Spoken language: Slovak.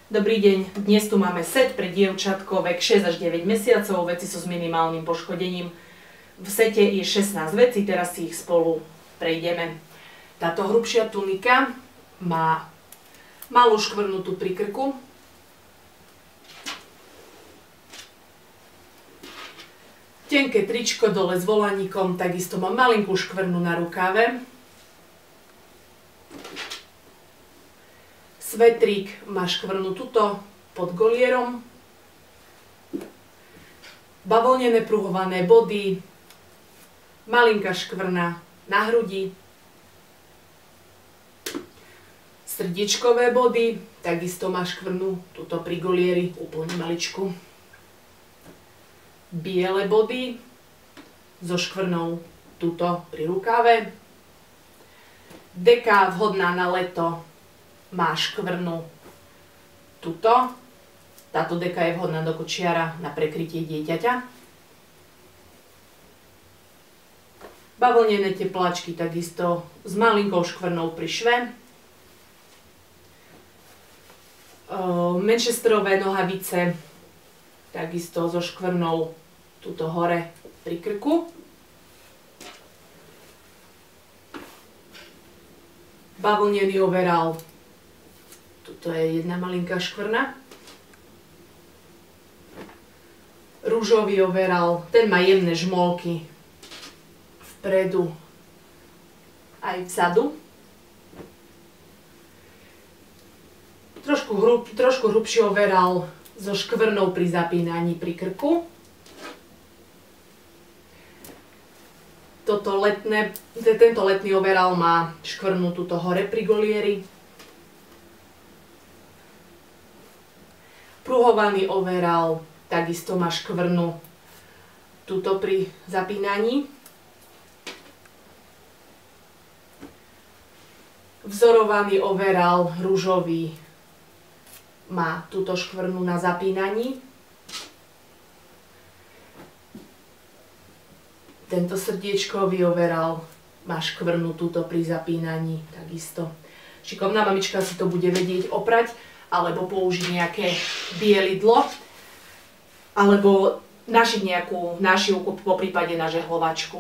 Dobrý deň, dnes tu máme set pre dievčatko vek 6 až 9 mesiacov, veci sú s minimálnym poškodením. V sete je 16 vecí, teraz si ich spolu prejdeme. Táto hrubšia tunika má malú škvrnutú pri krku. Tenké tričko dole s volaníkom, takisto má malinkú škvrnu na rukáve. Svetrík má škvrnu tuto pod golierom. Bavlnené pruhované body. Malinká škvrna na hrudi. Srdiečkové body. Takisto má škvrnu tuto pri golieri, úplne maličku. Biele body so škvrnou tuto pri rukáve. Deka vhodná na leto má škvrnu tuto. Táto deka je vhodná do kočiara na prekrytie dieťaťa. Bavlnené tepláčky takisto s malinkou škvrnou pri šve. Manchesterové nohavice takisto so škvrnou tuto hore pri krku. Bavlnený overall. Tuto je jedna malinká škvrna. Rúžový overall, ten má jemné žmolky vpredu aj vzadu. Trošku hrubší overall so škvrnou pri zapínaní pri krku. Tento letný overall má škvrnu tuto hore pri golieri. Pruhovaný overall takisto má škvrnu tuto pri zapínaní. Vzorovaný overall ružový má túto škvrnu na zapínaní. Tento srdiečkový overall má škvrnu tuto pri zapínaní takisto. Šikovná mamička si to bude vedieť oprať, alebo použiť nejaké bielidlo, alebo našiť nejakú nášivku, poprípade na žehlovačku.